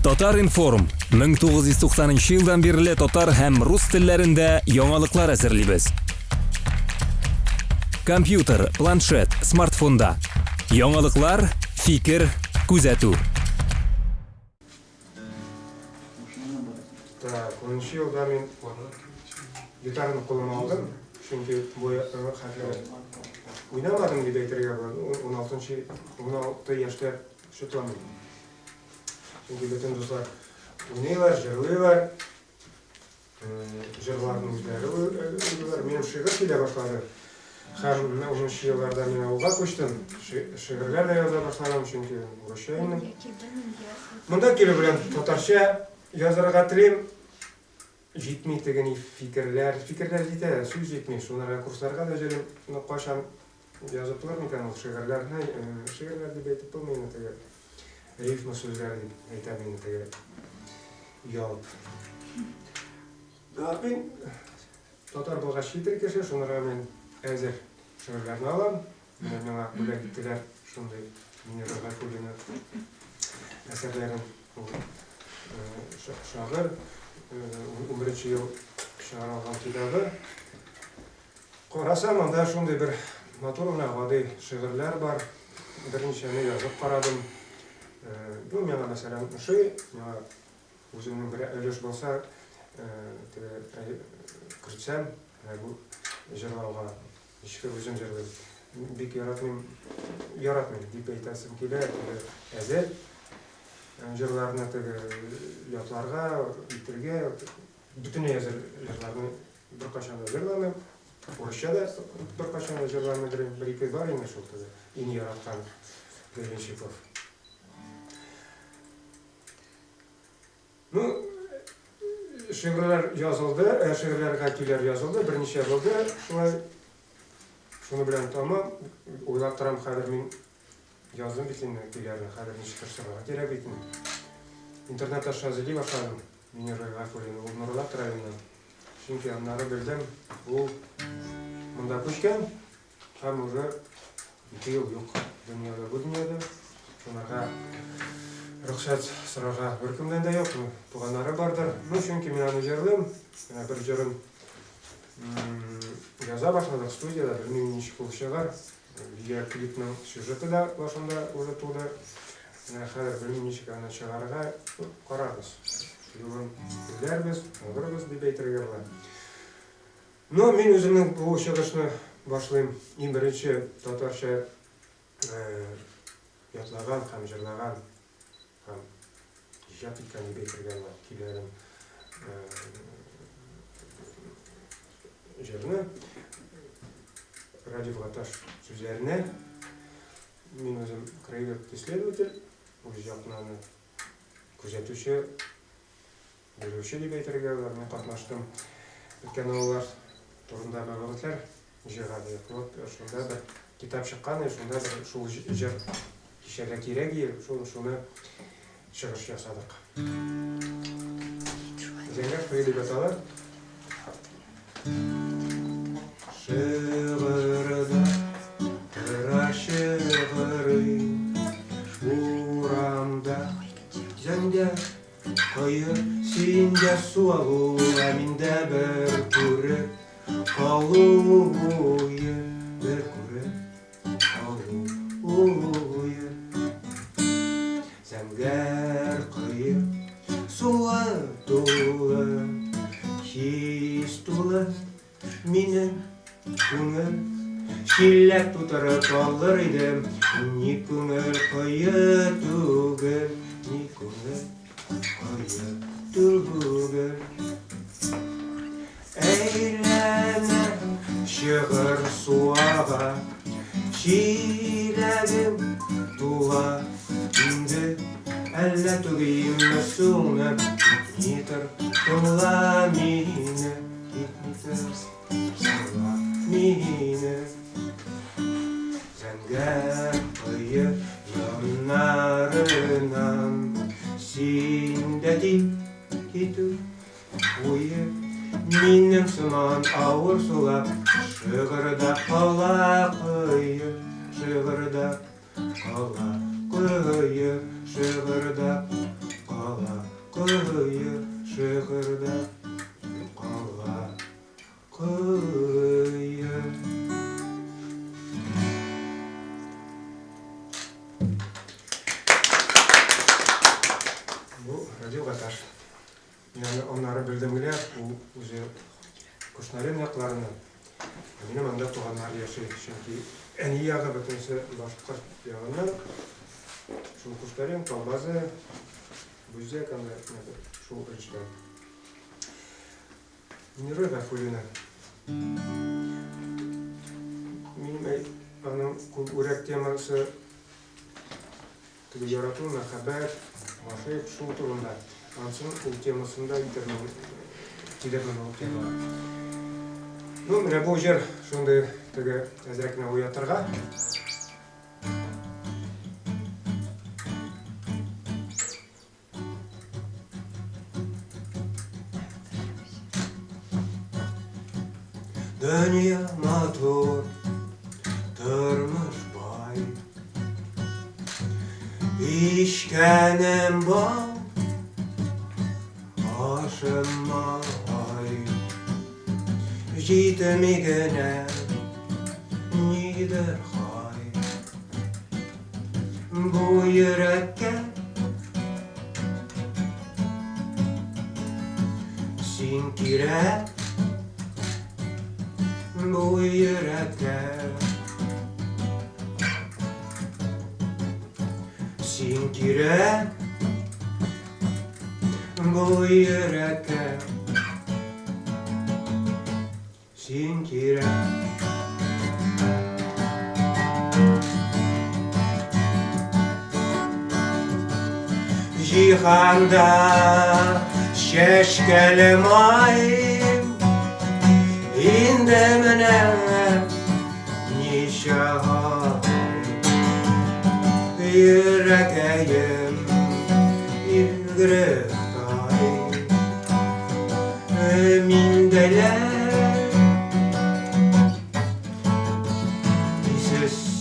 Татар информ 1990 жылдан бері татар һәм рус телләрендә яңалыклар әзерлибез. Компьютер, планшет, смартфонда. Яңалыклар, фикер, күзәтү. Так, 10 жылда мен гитараны қолыма алдым, çünkü bu хәтле уйнамадым дип әйтергә була. 16 яшьтә шутламыйм. Çünkü bütün дуслар уйныйлар, җырлыйлар. Җырларның үзләре уйлыйлар. Минем шигырь килә башлады. Һәм 10 елларда мин авылга күчтем. Шигырьләр дә яза башладым, çünkü урысча идем. Монда килү белән татарча язарга телим. Җитми тегени фикерләр җитә, сүз җитми. Шунларга курсларга да җөрим. Кашан языплар микән ул шигырьләрне, шигырьләр дип әйтеп булмый инде. Рифма сүзләр дип әйтәм инде. Ялп. Мин татар булгач җитер кеше, шунларга мен әзер шигырьләрне алам. Миңа бүләк иттеләр шундый минералга күлгән әсәрләрен. Шагыйрь 11 ел чыгарылган китабы. Карасам, анда шундый бер матур гына гади шигырьләр бар. Берничәне язып карадым. Бу миңа мәсәлән ошый, миңа үземнең бер өлеш булса, кертсәм, бу җырлауга ничек үзем җырлыйм. Бик яратмыйм дип әйтәсем килә, әзер җырларны ятларга, итергә, бөтенләй җырларны беркайчан да җырламыйм. Урысча да беркайчан да җырламыйм, бер-ике бар инде шул теге. Иң яраткан Гребенщиков. Ну, шигырьләр язылды, шигырьләргә килер язылды, берничә булды. Шуны белән тамам, уйлап торам, хәзер мин яздым бит инде килерне, хәзер ничек эшләргә кирәк бит инде. Интернетта шазыли башладым, минералга күргән, ул нурлап тора инде. Чөнки аннары белдем, ул монда күчкән, һәм уже 2 ел юк дөньяда, бу дөньяда. Шунларга рөхсәт сорарга беркемдән дә юк, туганнары бардыр. Ну, чөнки мин аны җырлыйм, бер җырын яза башладык студияда, белмим ничек ул чыгар. Клипның сюжеты да башында уже туды. Хәзер белмим ничек аны чыгарырга карарбыз. Юлын эзләрбез, алырбыз дип әйтергә була. Но мин үземнең бу чыгышны башлыйм. Иң беренче татарча ятлаган һәм җырлаган һәм иҗат иткән дип әйтергә була. Килерем җырны Радив Гаташ сүзләренә мин үзем краевед исследователь, үз якынаны күзәтүче, белүче дип әйтергә була. Мин катнаштым үткән авыллар турында мәгълүматлар җыйгады. Шунда бер китап чыккан, шунда шул җыр кичәргә кирәк, шуны чыгыш ясадык. Зәңгәр куе дип атала. Шигырда тора шигыры урамда зәңгәр куе синдә суагу, ә миндә бер күреп калуе, бер күреп калуе. Зәңгәр куе суы тулы, хис тулы, минем күңел шилләп тутырып калыр идем. Ни күңел куе түгел, ни күңел куе түгел. Әйләнә шигырь суага, чиләгем тула инде. Әллә түгелме суны, нитер тула мине, нитер тула мине. Зәңгәр куе яннарынан синдә тик китү уе. Минем сыман авыр сулап, шигырда кала куе, шигырда кала куе, шигырда кала Kıyı şehirde kala kıyı. Bu radyo katar. Yani onları bildim bile bu kuşların yaklarını. Benim anda tuğanlar yaşıyor. Çünkü en iyi yağı bütünse başka yağını. Şu kuşların kalbazı büzek anda şu ölçüler. Nere de fulüne. Benim anım ürek teması yaratılma haber başka şu turunda. Ansın bu temasında gidermen o tema. Ne bu yer şimdi tege ezrekne uyatırga. Dünya matur, durmuş bay. İşkenem bal, aşınma ay. Jitmi gene, nider hay. Bu yürekke sinkire. Bu yürekke sinkire. Bu yürekke sinkire. Jihanda şeşkelim ayım indemine nişahay. Yüreğim yürektay mindeler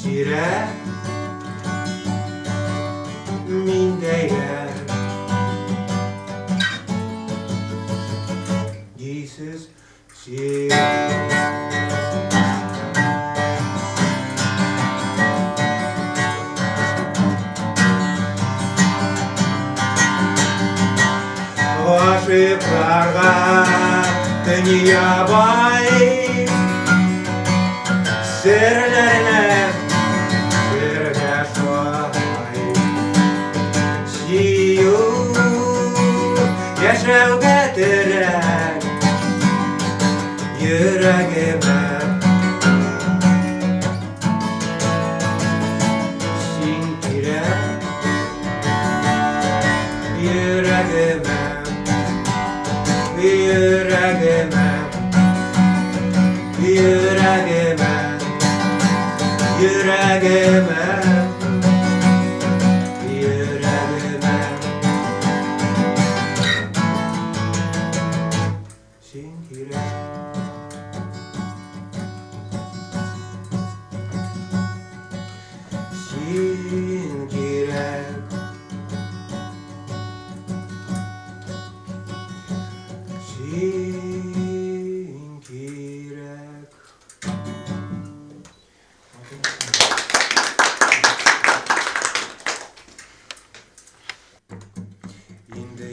sire mindeler Jesus sire. Aşıklarga dünya bay, sırlarına sırda şuay. Siyu yaşav getiren yüreğime sinkire yüreğime. Yüreğime, yüreğime, yüreğime, yüreğime. Sinkire. Sinkire.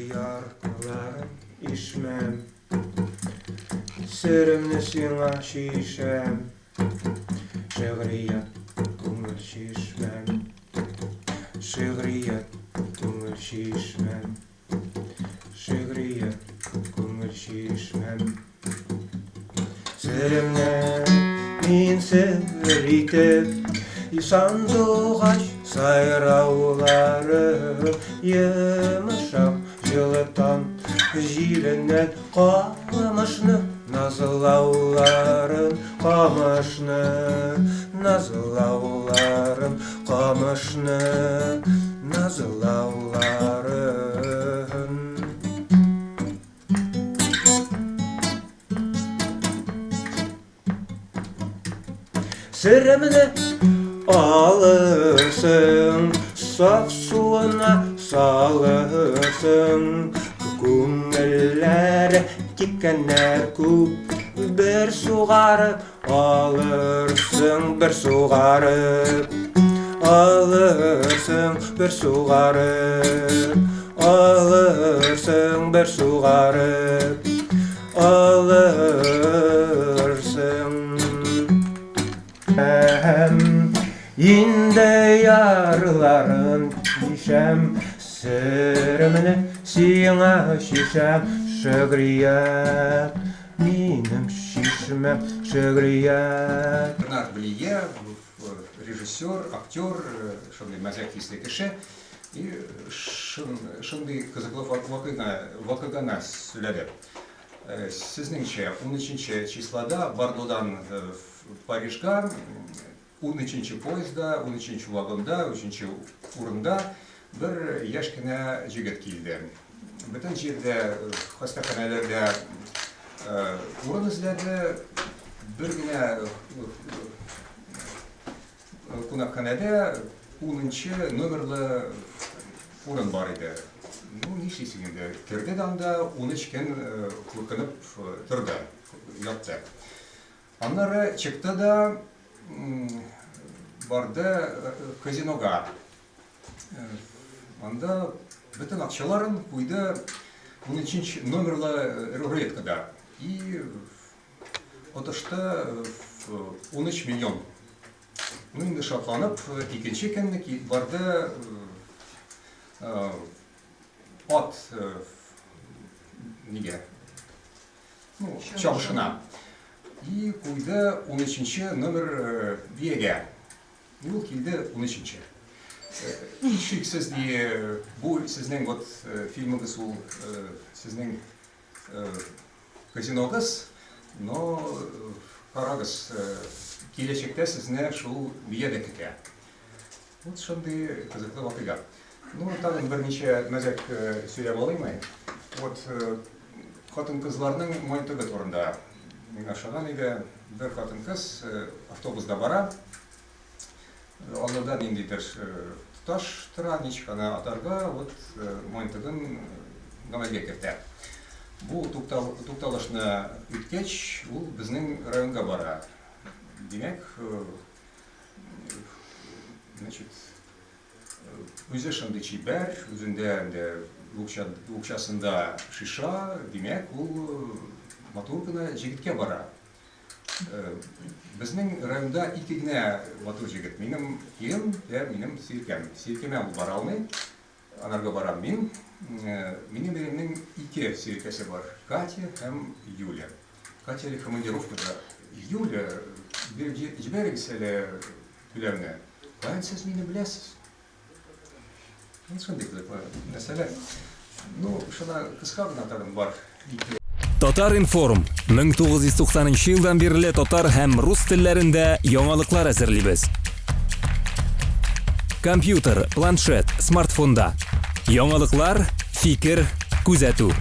Yargılarım içmem, sırrımı sana şişem. Şiiriyat ko'ngil şişmem, şiiriyat ko'ngil şişmem, şiiriyat ko'ngil şişmem. Sırrımni men sir etib sando'g'ash sayrovlari yumshoq жылытан жирінен қамышны назылауларын қамышны назылауларын қамышны назылауларын. Сырымны алырсың, сaf суына салырсың, икәннәр күп, бер сугарып алырсың, бер сугарып алырсың, бер сугарып алырсың, бер сугарып алырсың. Инде ярларын кишәм, сиремне сиңа шишәм, шигърият минем шишмәм, шигърият. Бернард Блие, режиссер, актер, шундай мәзәк хисле кеше, и шундай кызыклы вакыйганы сөйләде. Сезнеңчә, 13 числода Бордодан Парижга 13 поезда, 13 вагонда, 13 урында бер яшь кенә җегет килде. Бөтен җирдә, хастаханәләрдә урын эзләде, бер генә кунакханәдә 10 номерлы урын бар иде. Ну, нишлисең инде, керде дә анда 13 көн куркынып торды, ятты. Аннары чыкты да барды казинога. Анда бөтен акчаларын куйды 13 номерлы рулеткада. И отышты 13 миллион. Ну, инде шатланып, икенче көнне барды от неге? Ну, чабышына. И куйды 13 номер биеге. И ул килде 13. Шиксез ди, бу сезнең вот фильмыгыз ул сезнең казиногыз, но карагыз, киләчәктә сезне шул биедә көтә. Вот шундый кызыклы вакыйга. Ну, тагын берничә мәзәк сөйләп алыймы? Вот хатын-кызларның мониторы турында. Мин ашаган иде, бер хатын-кыз автобуста бара. Алда ниндидер туташ тора, ничканы атарга, вот мониторын гамәлгә кертә. Бу тукталышны үткәч, ул безнең районга бара. Димәк, значит, үзе шундый чибәр, үзендә лукчасында шиша, димәк, ул матур гына җегеткә бара. Безнең районда ике генә матур җегет. Минем кием һәм минем сиркәм. Сиркәмә ул бара алмый. Анарга барам мин. Минем иремнең ике сиркәсе бар. Катя һәм Юля. Катя командировкада. Юля, җибәрегез әле түләмне. Каян сез мине беләсез? Шундый мәсьәлә. Ну, шуна кыска гына тагын бар. Татар информ 1990 елдан бирле татар һәм рус телләрендә яңалыклар әзерлибез. Компьютер, планшет, смартфонда. Яңалыклар, фикер, күзәтү.